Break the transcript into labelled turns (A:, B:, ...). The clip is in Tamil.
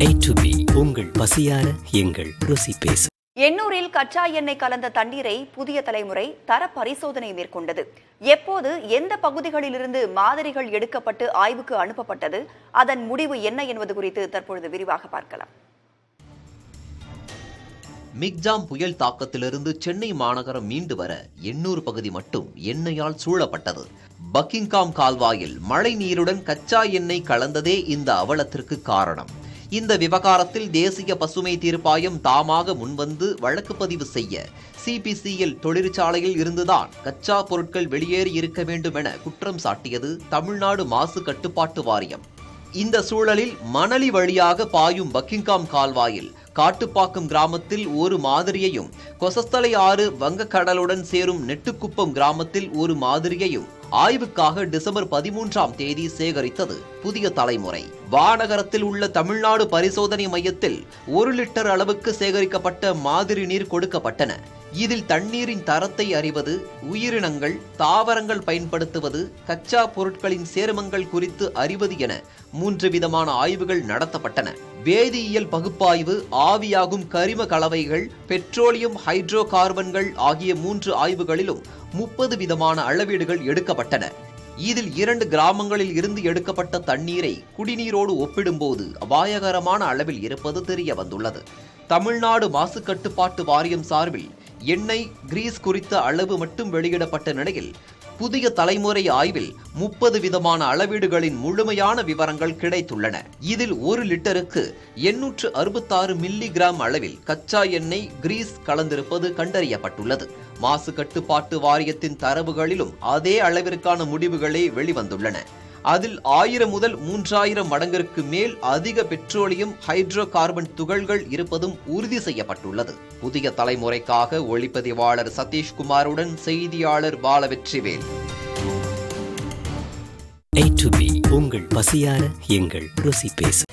A: A to B உங்கள் பசியார எங்கள் ருசி பேசு.
B: எண்ணூரில் கச்சா எண்ணெய் கலந்த தண்ணீரை புதிய தலைமுறை தர பரிசோதனை மேற்கொண்டது. எப்போது எந்த பகுதிகளிலிருந்து மாதிரிகள் எடுக்கப்பட்டு ஆய்வுக்கு அனுப்பப்பட்டது, அதன் முடிவு என்ன என்பது குறித்து தற்பொழுது விரிவாக பார்க்கலாம்.
C: மிக்ஜாம் புயல் தாக்கத்திலிருந்து சென்னை மாநகரம் மீண்டு வர எண்ணூர் பகுதி மட்டும் எண்ணெயால் சூழப்பட்டது. பக்கிங்காம் கால்வாயில் மழை நீருடன் கச்சா எண்ணெய் கலந்ததே இந்த அவலத்திற்கு காரணம். இந்த விவகாரத்தில் தேசிய பசுமை தீர்ப்பாயம் தாமாக முன்வந்து வழக்கு பதிவு செய்ய CPCL தொழிற்சாலையில் இருந்துதான் கச்சா பொருட்கள் வெளியேறி இருக்க வேண்டும் என குற்றம் சாட்டியது தமிழ்நாடு மாசு கட்டுப்பாட்டு வாரியம். இந்த சூழலில் மணலி வழியாக பாயும் பக்கிங்காம் கால்வாயில் காட்டுப்பாக்கம் கிராமத்தில் ஒரு மாதிரியையும், கொசஸ்தலை ஆறு வங்கக்கடலுடன் சேரும் நெட்டுக்குப்பம் கிராமத்தில் ஒரு மாதிரியையும் ஆய்வுக்காக டிசம்பர் 13ஆம் தேதி சேகரித்தது புதிய தலைமுறை. வானகரத்தில் உள்ள தமிழ்நாடு பரிசோதனை மையத்தில் 1 லிட்டர் அளவுக்கு சேகரிக்கப்பட்ட மாதிரி நீர் கொடுக்கப்பட்டன. இதில் தண்ணீரின் தரத்தை அறிவது, உயிரினங்கள், தாவரங்கள் பயன்படுத்துவது, கச்சா பொருட்களின் சேர்மங்கள் குறித்து அறிவது என 3 விதமான ஆய்வுகள் நடத்தப்பட்டன. வேதியியல் பகுப்பாய்வு, ஆவியாகும் கரிம கலவைகள், பெட்ரோலியம், ஹைட்ரோ கார்பன்கள் ஆகிய 3 ஆய்வுகளிலும் 30 விதமான அளவீடுகள் எடுக்கப்பட்டன. இதில் 2 கிராமங்களில் இருந்து எடுக்கப்பட்ட தண்ணீரை குடிநீரோடு ஒப்பிடும்போது அபாயகரமான அளவில் இருப்பது தெரிய வந்துள்ளது. தமிழ்நாடு மாசு கட்டுப்பாட்டு வாரியம் சார்பில் எண்ணெய், கிரீஸ் குறித்த அளவு மட்டும் வெளியிடப்பட்ட நிலையில் புதிய தலைமுறை ஆய்வில் 30 விதமான அளவீடுகளின் முழுமையான விவரங்கள் கிடைத்துள்ளன. இதில் 1 லிட்டருக்கு 866 மில்லிகிராம் அளவில் கச்சா எண்ணெய், கிரீஸ் கலந்திருப்பது கண்டறியப்பட்டுள்ளது. மாசு கட்டுப்பாட்டு வாரியத்தின் தரவுகளிலும் அதே அளவிற்கான முடிவுகளே வெளிவந்துள்ளன. அதில் 1000 முதல் 3000 மடங்கிற்கு மேல் அதிக பெட்ரோலியம், ஹைட்ரோ கார்பன் துகள்கள் இருப்பதும் உறுதி செய்யப்பட்டுள்ளது. புதிய தலைமுறைக்காக ஒளிப்பதிவாளர் சதீஷ்குமாருடன் செய்தியாளர் பாலவெற்றிவேல்.
A: A to B உங்கள் பசியார எங்கள் ருசி பேசு.